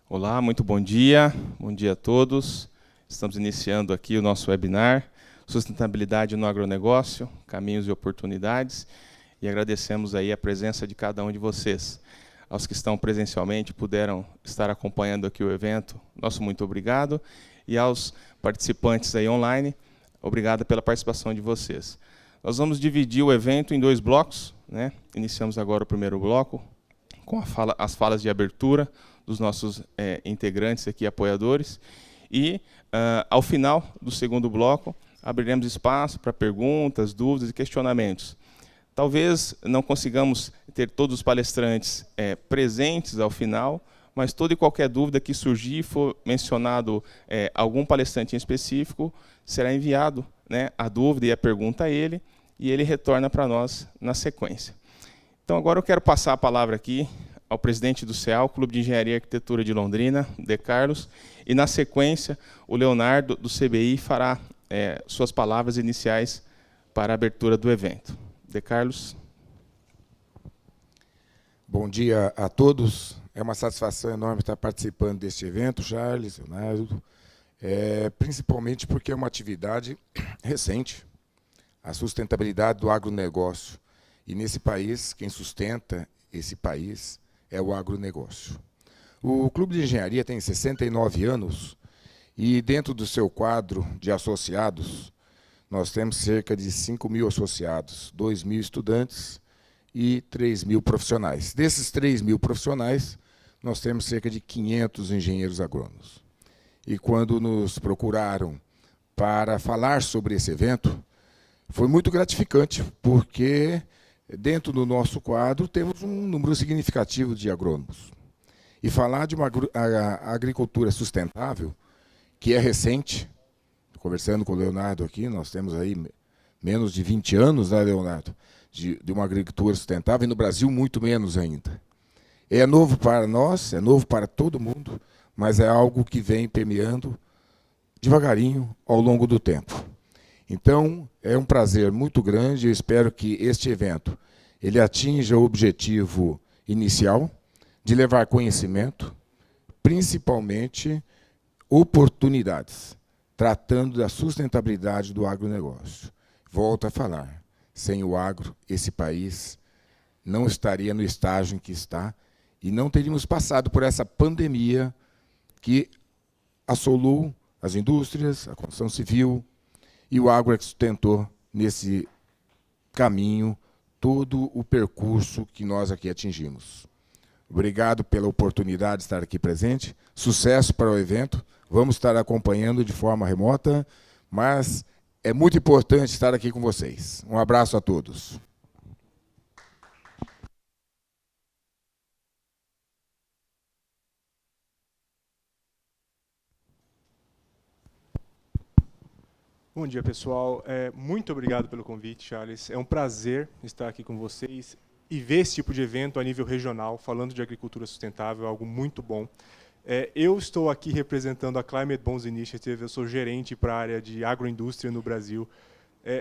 Olá, muito bom dia a todos. Estamos iniciando aqui o nosso webinar, Sustentabilidade no Agronegócio, Caminhos e Oportunidades, e agradecemos aí a presença de cada um de vocês. Aos que estão presencialmente, puderam estar acompanhando aqui o evento, nosso muito obrigado, e aos participantes aí online, obrigado pela participação de vocês. Nós vamos dividir o evento em 2 blocos, né? Iniciamos agora o primeiro bloco, com as falas de abertura dos nossos integrantes aqui, apoiadores, e, ao final do segundo bloco, abriremos espaço para perguntas, dúvidas e questionamentos. Talvez não consigamos ter todos os palestrantes presentes ao final, mas toda e qualquer dúvida que surgir e for mencionado algum palestrante em específico, será enviado, né, a dúvida e a pergunta a ele, e ele retorna para nós na sequência. Então, agora eu quero passar a palavra aqui ao presidente do CEAL, Clube de Engenharia e Arquitetura de Londrina, De Carlos, e, na sequência, o Leonardo, do CBI, fará suas palavras iniciais para a abertura do evento. De Carlos. Bom dia a todos. É uma satisfação enorme estar participando deste evento, Charles, Leonardo, principalmente porque é uma atividade recente, a sustentabilidade do agronegócio. E, nesse país, quem sustenta esse país é o agronegócio. O Clube de Engenharia tem 69 anos e, dentro do seu quadro de associados, nós temos cerca de 5.000 associados, 2.000 estudantes e 3.000 profissionais. Desses 3.000 profissionais, nós temos cerca de 500 engenheiros agrônomos. E quando nos procuraram para falar sobre esse evento, foi muito gratificante, porque dentro do nosso quadro temos um número significativo de agrônomos. E falar de uma agricultura sustentável, que é recente, conversando com o Leonardo aqui, nós temos aí menos de 20 anos, né, Leonardo, de uma agricultura sustentável, e no Brasil muito menos ainda. É novo para nós, é novo para todo mundo, mas é algo que vem permeando devagarinho ao longo do tempo. Então, é um prazer muito grande, eu espero que este evento ele atinja o objetivo inicial de levar conhecimento, principalmente oportunidades, tratando da sustentabilidade do agronegócio. Volto a falar, sem o agro, esse país não estaria no estágio em que está e não teríamos passado por essa pandemia que assolou as indústrias, a construção civil, e o agro é que sustentou nesse caminho todo o percurso que nós aqui atingimos. Obrigado pela oportunidade de estar aqui presente. Sucesso para o evento. Vamos estar acompanhando de forma remota, mas é muito importante estar aqui com vocês. Um abraço a todos. Bom dia, pessoal. Muito obrigado pelo convite, Charles. É um prazer estar aqui com vocês e ver esse tipo de evento a nível regional, falando de agricultura sustentável, é algo muito bom. Eu estou aqui representando a Climate Bonds Initiative, eu sou gerente para a área de agroindústria no Brasil.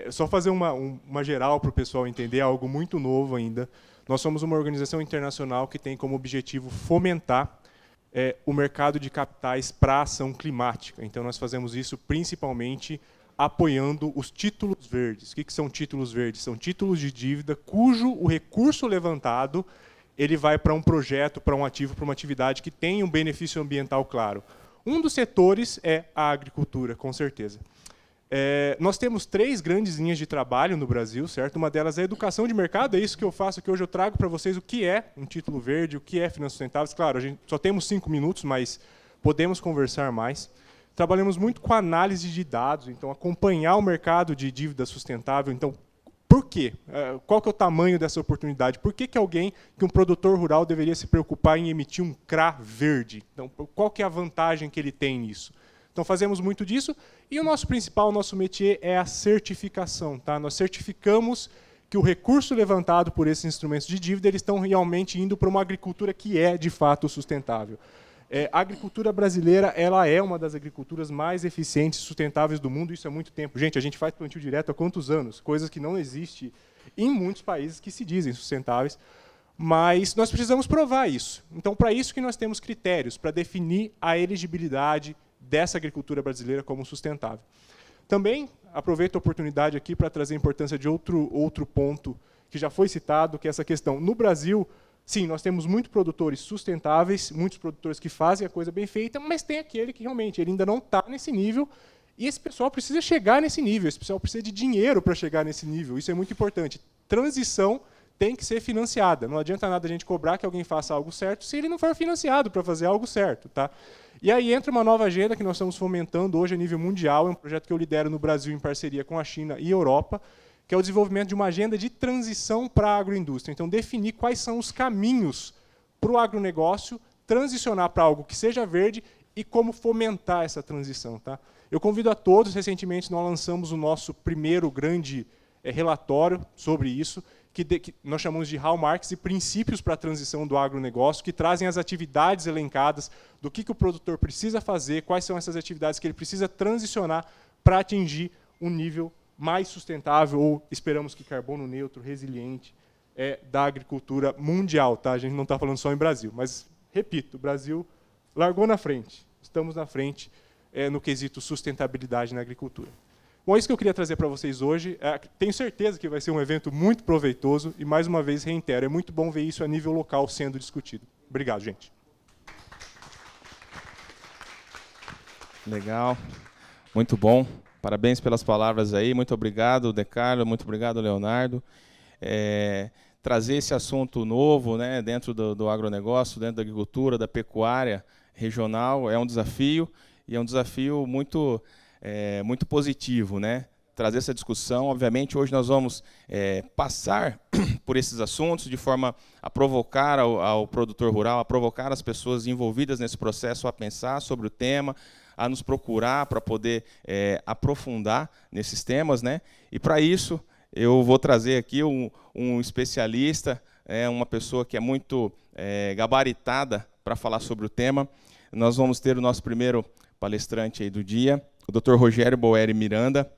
Só fazer uma geral para o pessoal entender, algo muito novo ainda. Nós somos uma organização internacional que tem como objetivo fomentar o mercado de capitais para a ação climática. Então, nós fazemos isso principalmente apoiando os títulos verdes. O que são títulos verdes? São títulos de dívida cujo o recurso levantado ele vai para um projeto, para um ativo, para uma atividade que tem um benefício ambiental claro. Um dos setores é a agricultura, com certeza. Nós temos 3 grandes linhas de trabalho no Brasil, certo? Uma delas é a educação de mercado, é isso que eu faço aqui hoje, eu trago para vocês o que é um título verde, o que é finanças sustentáveis. Claro, a gente só temos 5 minutos, mas podemos conversar mais. Trabalhamos muito com análise de dados, então acompanhar o mercado de dívida sustentável. Então, por quê? Qual que é o tamanho dessa oportunidade? Por que um produtor rural deveria se preocupar em emitir um CRA verde? Então, qual que é a vantagem que ele tem nisso? Então, fazemos muito disso. E o nosso principal, o nosso métier é a certificação. Tá? Nós certificamos que o recurso levantado por esses instrumentos de dívida eles estão realmente indo para uma agricultura que é, de fato, sustentável. A agricultura brasileira ela é uma das agriculturas mais eficientes e sustentáveis do mundo, isso há muito tempo. Gente, a gente faz plantio direto há quantos anos? Coisas que não existem em muitos países que se dizem sustentáveis, mas nós precisamos provar isso. Então, para isso que nós temos critérios, para definir a elegibilidade dessa agricultura brasileira como sustentável. Também aproveito a oportunidade aqui para trazer a importância de outro ponto que já foi citado, que é essa questão. No Brasil, sim, nós temos muitos produtores sustentáveis, muitos produtores que fazem a coisa bem feita, mas tem aquele que realmente ele ainda não está nesse nível, e esse pessoal precisa chegar nesse nível, esse pessoal precisa de dinheiro para chegar nesse nível, isso é muito importante. Transição tem que ser financiada, não adianta nada a gente cobrar que alguém faça algo certo se ele não for financiado para fazer algo certo. Tá? E aí entra uma nova agenda que nós estamos fomentando hoje a nível mundial, é um projeto que eu lidero no Brasil em parceria com a China e Europa, que é o desenvolvimento de uma agenda de transição para a agroindústria. Então, definir quais são os caminhos para o agronegócio transicionar para algo que seja verde e como fomentar essa transição. Tá? Eu convido a todos, recentemente nós lançamos o nosso primeiro grande relatório sobre isso, que nós chamamos de hallmarks e princípios para a transição do agronegócio, que trazem as atividades elencadas do que o produtor precisa fazer, quais são essas atividades que ele precisa transicionar para atingir um nível mais sustentável, ou esperamos que carbono neutro, resiliente, da agricultura mundial. Tá? A gente não está falando só em Brasil, mas, repito, o Brasil largou na frente, estamos na frente no quesito sustentabilidade na agricultura. Bom, é isso que eu queria trazer para vocês hoje. Tenho certeza que vai ser um evento muito proveitoso e, mais uma vez, reitero, é muito bom ver isso a nível local sendo discutido. Obrigado, gente. Legal, muito bom. Parabéns pelas palavras aí. Muito obrigado, De Carlo, muito obrigado, Leonardo. Trazer esse assunto novo, né, dentro do agronegócio, dentro da agricultura, da pecuária regional, é um desafio, e é um desafio muito positivo, né? Trazer essa discussão. Obviamente, hoje nós vamos passar por esses assuntos de forma a provocar ao produtor rural, a provocar as pessoas envolvidas nesse processo a pensar sobre o tema, a nos procurar para poder aprofundar nesses temas, né? E, para isso, eu vou trazer aqui um especialista, uma pessoa que é muito gabaritada para falar sobre o tema. Nós vamos ter o nosso primeiro palestrante aí do dia, o Dr. Rogério Boeri Miranda,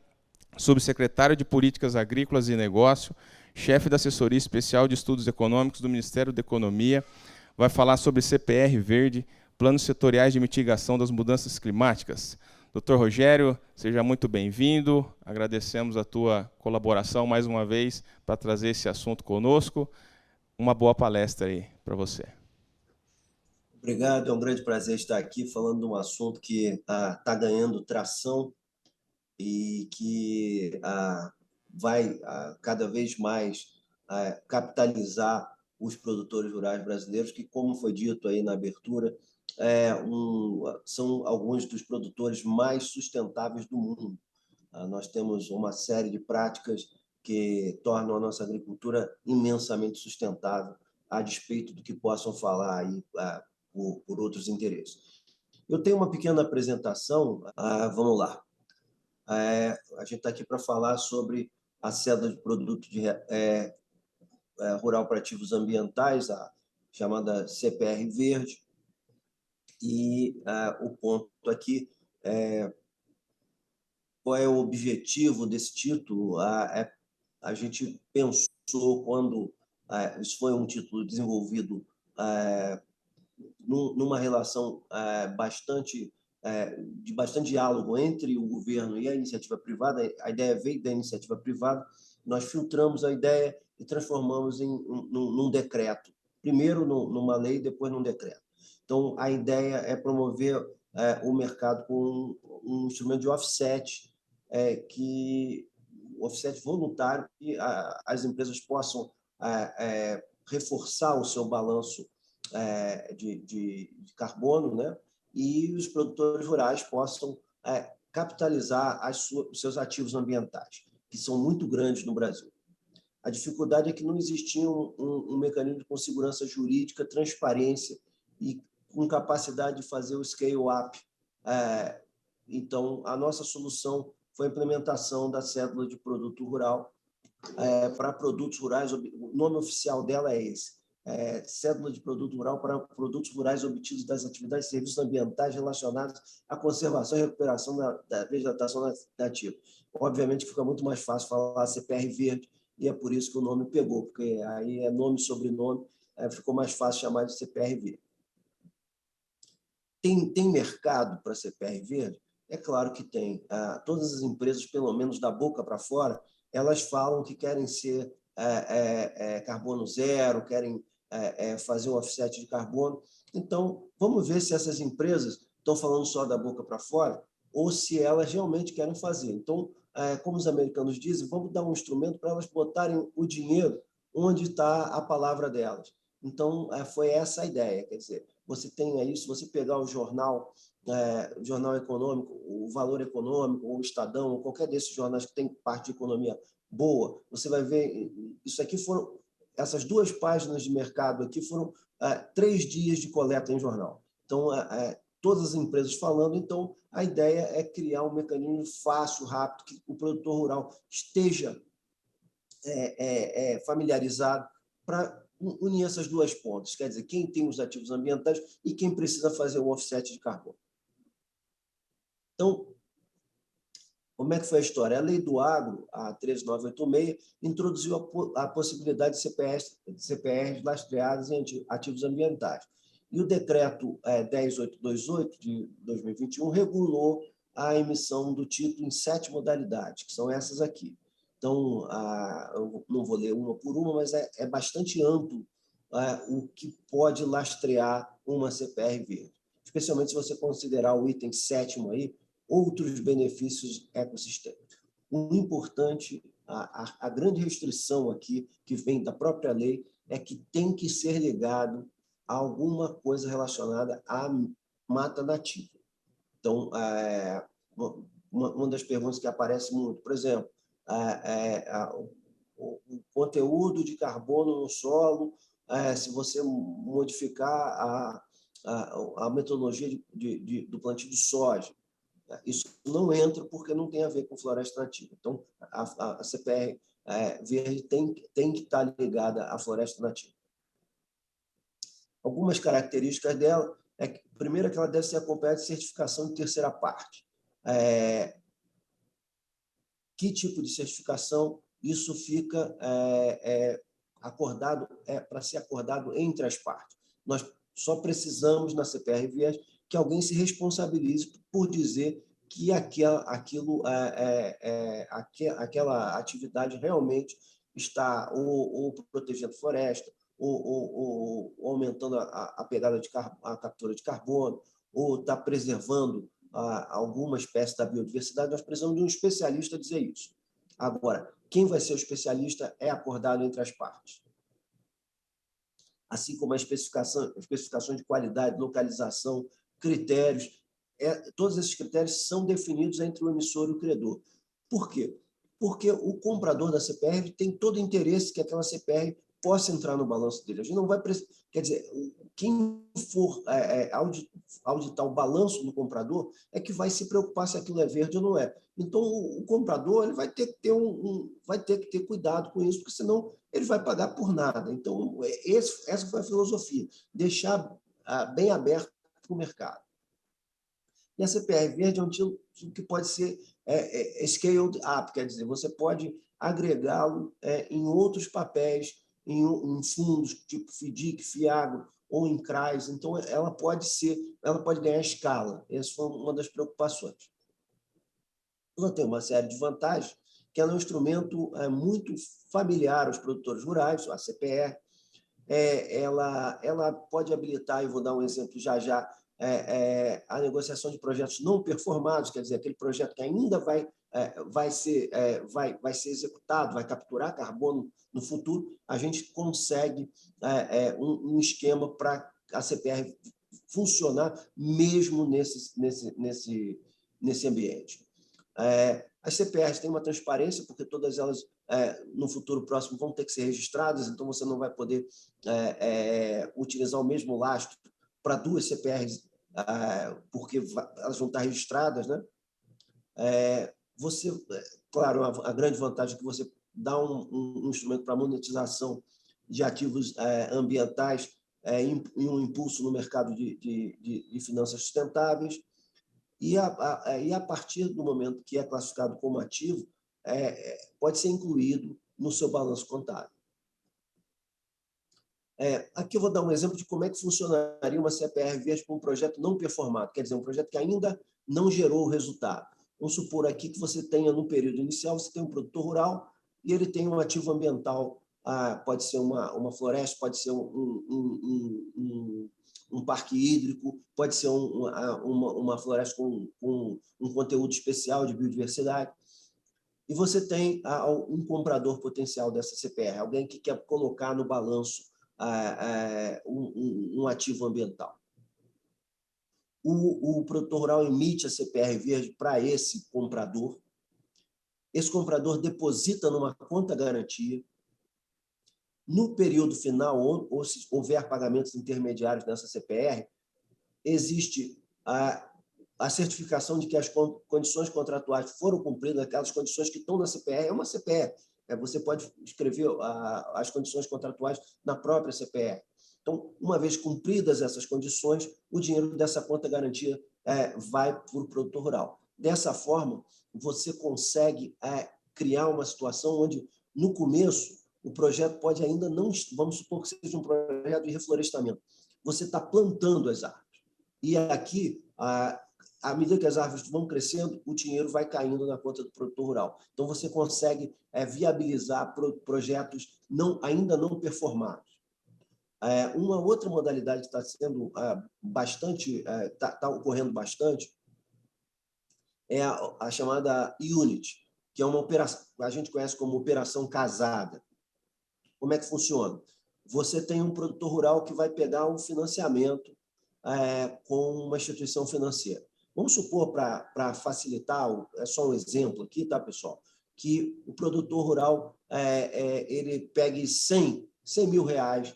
subsecretário de Políticas Agrícolas e Negócio, chefe da Assessoria Especial de Estudos Econômicos do Ministério da Economia, vai falar sobre CPR Verde, Planos Setoriais de Mitigação das Mudanças Climáticas. Dr. Rogério, seja muito bem-vindo, agradecemos a tua colaboração mais uma vez para trazer esse assunto conosco. Uma boa palestra aí para você. Obrigado, é um grande prazer estar aqui falando de um assunto que está ganhando tração e que vai cada vez mais capitalizar os produtores rurais brasileiros, que, como foi dito aí na abertura, são alguns dos produtores mais sustentáveis do mundo. Nós temos uma série de práticas que tornam a nossa agricultura imensamente sustentável, a despeito do que possam falar aí por outros interesses. Eu tenho uma pequena apresentação, vamos lá. A gente está aqui para falar sobre a cédula de produto rural para ativos ambientais, a chamada CPR Verde, e o ponto aqui qual é o objetivo desse título. A gente pensou, quando isso foi um título desenvolvido numa relação de bastante diálogo entre o governo e a iniciativa privada. A ideia veio da iniciativa privada, nós filtramos a ideia e transformamos num decreto. Primeiro numa lei, depois num decreto. Então, a ideia é promover o mercado com um instrumento de offset, offset voluntário, que as empresas possam reforçar o seu balanço de carbono, né? E os produtores rurais possam capitalizar os seus ativos ambientais, que são muito grandes no Brasil. A dificuldade é que não existia um mecanismo com segurança jurídica, transparência e com capacidade de fazer o scale-up. Então, a nossa solução foi a implementação da cédula de produto rural para produtos rurais. O nome oficial dela é esse, cédula de produto rural para produtos rurais obtidos das atividades e serviços ambientais relacionados à conservação e recuperação da vegetação nativa. Obviamente, fica muito mais fácil falar CPR verde, e é por isso que o nome pegou, porque aí é nome e sobrenome, ficou mais fácil chamar de CPR verde. Tem mercado para CPR verde? É claro que tem. Todas as empresas, pelo menos da boca para fora, elas falam que querem ser carbono zero, querem fazer um offset de carbono. Então, vamos ver se essas empresas estão falando só da boca para fora ou se elas realmente querem fazer. Então, como os americanos dizem, vamos dar um instrumento para elas botarem o dinheiro onde está a palavra delas. Então, foi essa a ideia. Quer dizer, você tem aí, se você pegar o jornal econômico, o Valor Econômico, ou o Estadão, ou qualquer desses jornais que tem parte de economia boa, você vai ver, isso aqui foram, essas 2 páginas de mercado aqui foram 3 dias de coleta em jornal. Então, todas as empresas falando, então a ideia é criar um mecanismo fácil, rápido, que o produtor rural esteja familiarizado para unir essas 2 pontas, quer dizer, quem tem os ativos ambientais e quem precisa fazer o offset de carbono. Então, como é que foi a história? A Lei do Agro, a 13986, introduziu a possibilidade de CPRs lastreadas em ativos ambientais. E o decreto 10828 de 2021 regulou a emissão do título em 7 modalidades, que são essas aqui. Então, eu não vou ler uma por uma, mas é bastante amplo o que pode lastrear uma CPR verde, especialmente se você considerar o item 7º aí, outros benefícios ecossistêmicos. O importante, a grande restrição aqui, que vem da própria lei, é que tem que ser ligado a alguma coisa relacionada à mata nativa. Então, uma das perguntas que aparece muito, por exemplo, o conteúdo de carbono no solo, se você modificar a metodologia do plantio de soja, isso não entra porque não tem a ver com floresta nativa. Então, a CPR verde tem que estar ligada à floresta nativa. Algumas características dela primeiro, que ela deve ser acompanhada de certificação de terceira parte. Que tipo de certificação? Isso fica acordado, para ser acordado entre as partes. Nós só precisamos, na CPR verde, que alguém se responsabilize por dizer que aquela atividade realmente está ou protegendo floresta, ou aumentando a pegada a captura de carbono, ou está preservando alguma espécie da biodiversidade. Nós precisamos de um especialista dizer isso. Agora, quem vai ser o especialista é acordado entre as partes. Assim como as especificações de qualidade, localização, critérios, todos esses critérios são definidos entre o emissor e o credor. Por quê? Porque o comprador da CPR tem todo o interesse que aquela CPR possa entrar no balanço dele. A gente não vai precisar, quer dizer, quem for auditar o balanço do comprador é que vai se preocupar se aquilo é verde ou não é. Então, o comprador ele vai ter que ter cuidado com isso, porque senão ele vai pagar por nada. Então, essa foi a filosofia, deixar bem aberto para o mercado. E a CPR verde é um título que pode ser scaled up, quer dizer, você pode agregá-lo em outros papéis, em fundos tipo FDIC, FIAGRO ou em CRAs. Então, ela pode ganhar escala. Essa foi uma das preocupações. Ela tem uma série de vantagens, que ela é um instrumento muito familiar aos produtores rurais, a CPR. Ela pode habilitar, e vou dar um exemplo já, a negociação de projetos não performados, quer dizer, aquele projeto que ainda vai ser executado, vai capturar carbono no futuro, a gente consegue um esquema para a CPR funcionar mesmo nesse ambiente. As CPRs têm uma transparência, porque todas elas, no futuro próximo, vão ter que ser registradas, então você não vai poder utilizar o mesmo lastro para 2 CPRs, porque elas vão estar registradas, né? Claro, a grande vantagem é que você dá um instrumento para monetização de ativos ambientais em um impulso no mercado de finanças sustentáveis. E a partir do momento que é classificado como ativo, pode ser incluído no seu balanço contábil. Aqui eu vou dar um exemplo de como é que funcionaria uma CPR verde para um projeto não performado, quer dizer, um projeto que ainda não gerou o resultado. Vamos supor aqui que você tenha, no período inicial, você tem um produtor rural e ele tem um ativo ambiental, pode ser uma floresta, pode ser um parque hídrico, pode ser uma floresta com um conteúdo especial de biodiversidade. E você tem um comprador potencial dessa CPR, alguém que quer colocar no balanço um ativo ambiental. O produtor rural emite a CPR verde para esse comprador. Esse comprador deposita numa conta garantia. No período final, ou se houver pagamentos intermediários nessa CPR, existe a certificação de que as condições contratuais foram cumpridas, aquelas condições que estão na CPR. É uma CPR. Você pode escrever as condições contratuais na própria CPR. Então, uma vez cumpridas essas condições, o dinheiro dessa conta garantia vai para o produtor rural. Dessa forma, você consegue criar uma situação onde, no começo, o projeto pode ainda não... Vamos supor que seja um projeto de reflorestamento. Você está plantando as árvores. E aqui, à medida que as árvores vão crescendo, o dinheiro vai caindo na conta do produtor rural. Então, você consegue viabilizar projetos ainda não performados. Uma outra modalidade que está sendo bastante, está ocorrendo bastante, é a chamada Unit, que é uma operação, a gente conhece como operação casada. Como é que funciona? Você tem um produtor rural que vai pegar um financiamento com uma instituição financeira. Vamos supor, para facilitar, é só um exemplo aqui, tá, pessoal? Que o produtor rural ele pegue 100 mil reais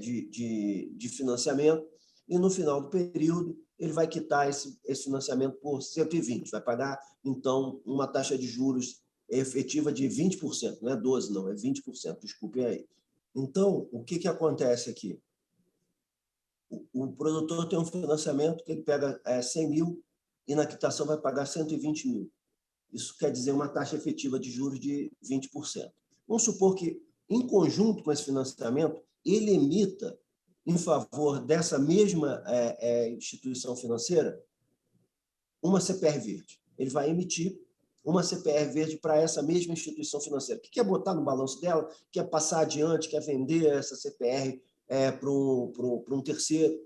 de financiamento e, no final do período, ele vai quitar esse financiamento por 120, vai pagar, então, uma taxa de juros efetiva de 20%, não é 12%, não, é 20%, desculpem aí. Então, o que acontece aqui? O produtor tem um financiamento que ele pega 100 mil e na quitação vai pagar 120 mil. Isso quer dizer uma taxa efetiva de juros de 20%. Vamos supor que, em conjunto com esse financiamento, ele emita, em favor dessa mesma instituição financeira, uma CPR verde. Ele vai emitir uma CPR verde para essa mesma instituição financeira, que quer botar no balanço dela, quer passar adiante, quer vender essa CPR para um terceiro.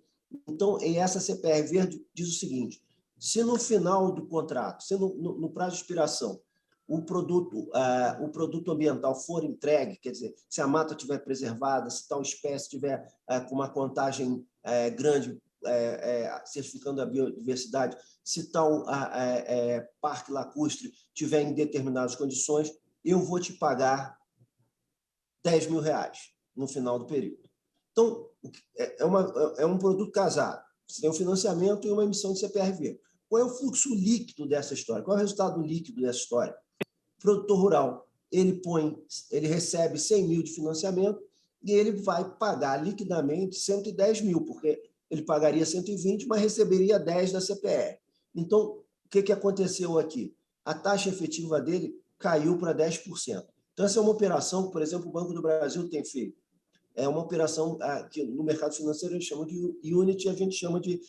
Então, essa CPR verde diz o seguinte: se no final do contrato, se no prazo de expiração, o produto ambiental for entregue, quer dizer, se a mata estiver preservada, se tal espécie estiver com uma contagem grande, certificando a biodiversidade, se tal parque lacustre estiver em determinadas condições, eu vou te pagar 10 mil reais no final do período. Então, é um produto casado. Você tem um financiamento e uma emissão de CPR verde. Qual é o fluxo líquido dessa história? Qual é o resultado líquido dessa história? O produtor rural, ele recebe 100 mil de financiamento e ele vai pagar liquidamente 110 mil, porque ele pagaria 120, mas receberia 10 da CPR. Então, o que aconteceu aqui? A taxa efetiva dele caiu para 10%. Então, essa é uma operação que, por exemplo, o Banco do Brasil tem feito. É uma operação que no mercado financeiro eles chamam de Unity, a gente chama de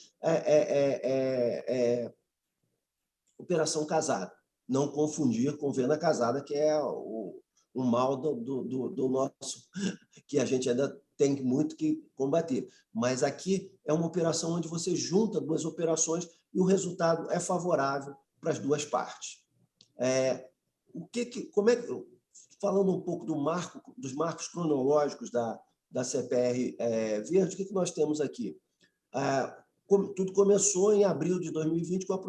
operação casada. Não confundir com venda casada, que é o mal do nosso, que a gente ainda tem muito que combater. Mas aqui é uma operação onde você junta duas operações e o resultado é favorável para as duas partes. Falando um pouco dos marcos cronológicos da CPR verde, o que nós temos aqui? Tudo começou em abril de 2020 com a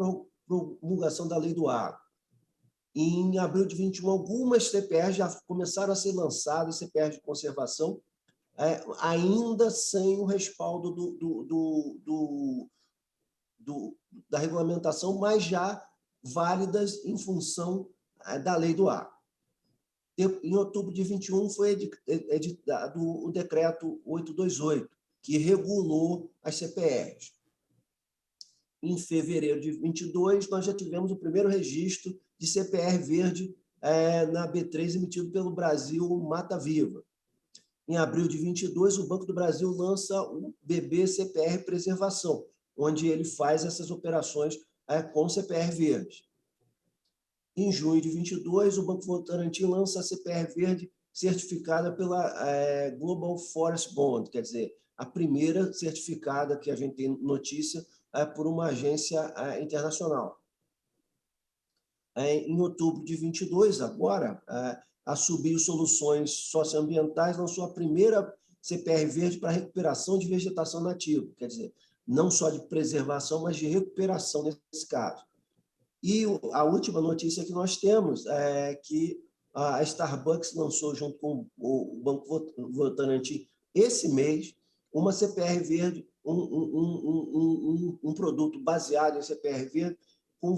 promulgação da Lei do Agro. Em abril de 2021, algumas CPRs já começaram a ser lançadas, CPRs de conservação, ainda sem o respaldo da regulamentação, mas já válidas em função da Lei do Agro. Em outubro de 21 foi editado o decreto 828, que regulou as CPRs. Em fevereiro de 22, nós já tivemos o primeiro registro de CPR verde na B3 emitido pelo Brasil Mata Viva. Em abril de 22, o Banco do Brasil lança o BB CPR Preservação, onde ele faz essas operações com CPR verde. Em junho de 22, o Banco Votorantim lança a CPR verde certificada pela Global Forest Bond, quer dizer, a primeira certificada que a gente tem notícia por uma agência internacional. Em outubro de 22, agora, a Subir Soluções Socioambientais lançou a primeira CPR verde para recuperação de vegetação nativa, quer dizer, não só de preservação, mas de recuperação nesse caso. E a última notícia que nós temos é que a Starbucks lançou, junto com o Banco Votorantim, esse mês, uma CPR verde, um produto baseado em CPR verde com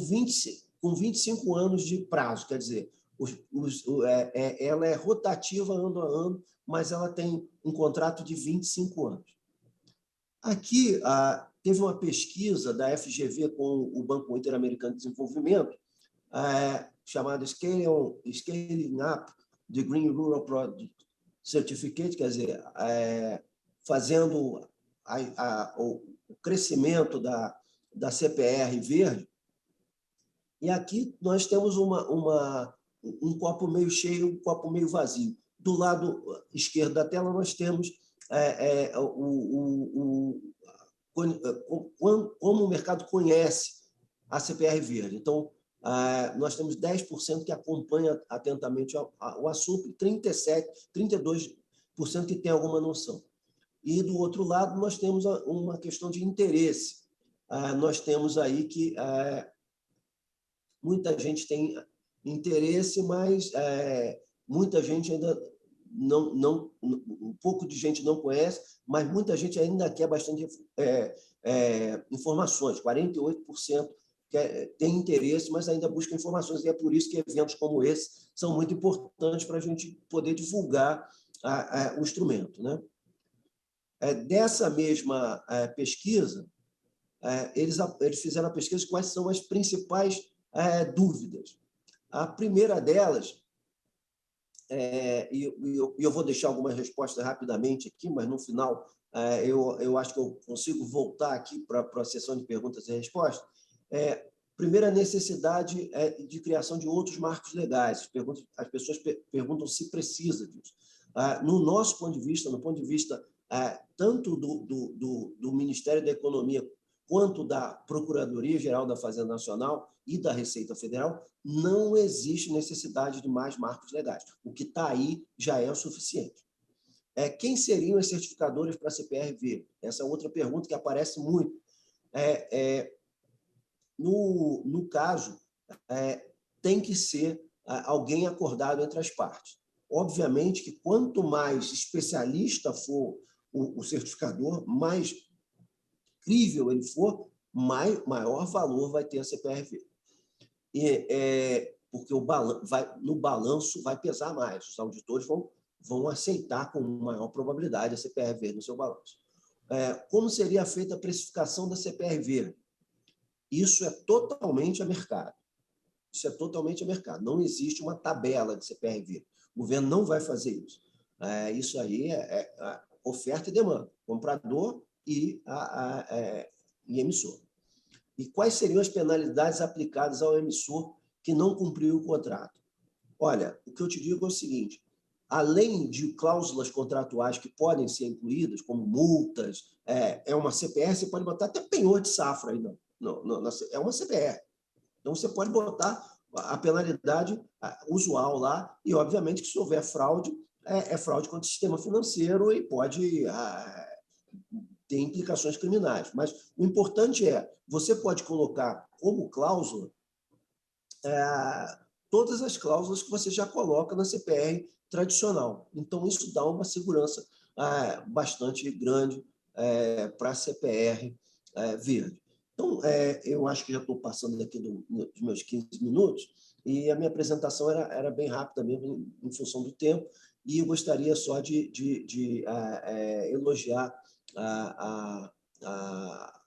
25 anos de prazo, quer dizer, ela é rotativa ano a ano, mas ela tem um contrato de 25 anos. Aqui, teve uma pesquisa da FGV com o Banco Interamericano de Desenvolvimento, chamada Scaling Up the Green Rural Project Certificate, quer dizer, fazendo o crescimento da CPR verde. E aqui nós temos um copo meio cheio, um copo meio vazio. Do lado esquerdo da tela, nós temos como o mercado conhece a CPR verde. Então, nós temos 10% que acompanha atentamente o assunto e 32% que tem alguma noção. E, do outro lado, nós temos uma questão de interesse. Nós temos aí que muita gente tem interesse, mas muita gente ainda um pouco de gente não conhece, mas muita gente ainda quer bastante informações. 48% tem interesse, mas ainda busca informações, e é por isso que eventos como esse são muito importantes para a gente poder divulgar o instrumento, né? Dessa mesma pesquisa, eles fizeram a pesquisa de quais são as principais dúvidas. A primeira delas, e eu vou deixar algumas respostas rapidamente aqui, mas no final eu acho que eu consigo voltar aqui para a sessão de perguntas e respostas. Primeira necessidade de criação de outros marcos legais. As pessoas perguntam se precisa disso. No nosso ponto de vista, no ponto de vista tanto do Ministério da Economia quanto da Procuradoria-Geral da Fazenda Nacional e da Receita Federal, não existe necessidade de mais marcos legais. O que está aí já é o suficiente. Quem seriam os certificadores para a CPR-V? Essa é outra pergunta que aparece muito. No caso, tem que ser alguém acordado entre as partes. Obviamente que quanto mais especialista for o certificador, mais crível ele for, maior valor vai ter a CPR-V. Porque no balanço vai pesar mais. Os auditores vão aceitar com maior probabilidade a CPR-V no seu balanço. Como seria feita a precificação da CPR-V? Isso é totalmente a mercado. Isso é totalmente a mercado. Não existe uma tabela de CPR-V. O governo não vai fazer isso. Isso aí é oferta e demanda. Comprador e emissor. E quais seriam as penalidades aplicadas ao emissor que não cumpriu o contrato? Olha, o que eu te digo é o seguinte: além de cláusulas contratuais que podem ser incluídas, como multas, uma CPR, você pode botar até penhor de safra aí, é uma CPR. Então, você pode botar a penalidade usual lá, e, obviamente, que se houver fraude, é fraude contra o sistema financeiro e pode ter implicações criminais. Mas o importante você pode colocar como cláusula todas as cláusulas que você já coloca na CPR tradicional. Então, isso dá uma segurança bastante grande para a CPR verde. Então, eu acho que já estou passando daqui dos meus 15 minutos. E a minha apresentação era bem rápida mesmo, em função do tempo, e eu gostaria só de elogiar a, a,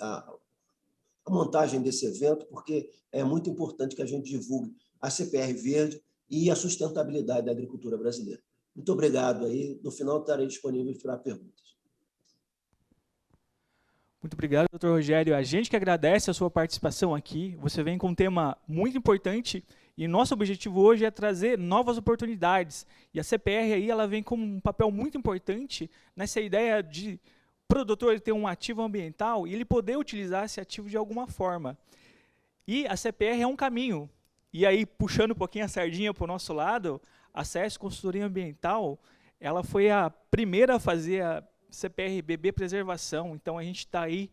a montagem desse evento, porque é muito importante que a gente divulgue a CPR Verde e a sustentabilidade da agricultura brasileira. Muito obrigado aí. No final, estarei disponível para perguntas. Muito obrigado, doutor Rogério. A gente que agradece a sua participação aqui. Você vem com um tema muito importante e nosso objetivo hoje é trazer novas oportunidades. E a CPR aí, ela vem com um papel muito importante nessa ideia de o produtor ter um ativo ambiental e ele poder utilizar esse ativo de alguma forma. E a CPR é um caminho. E aí, puxando um pouquinho a sardinha para o nosso lado, a CS Consultoria Ambiental, ela foi a primeira a fazer a CPR BB Preservação. Então, a gente está aí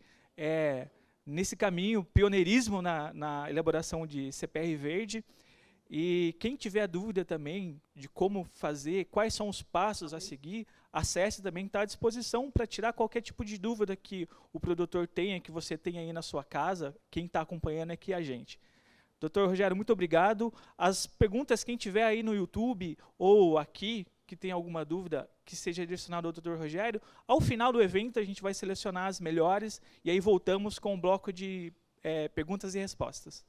nesse caminho, pioneirismo na elaboração de CPR Verde. E quem tiver dúvida também de como fazer, quais são os passos a seguir, a CS também está à disposição para tirar qualquer tipo de dúvida que o produtor tenha, que você tenha aí na sua casa, quem está acompanhando aqui a gente. Doutor Rogério, muito obrigado. As perguntas, quem tiver aí no YouTube ou aqui, que tem alguma dúvida, que seja direcionada ao doutor Rogério, ao final do evento a gente vai selecionar as melhores e aí voltamos com um bloco de perguntas e respostas.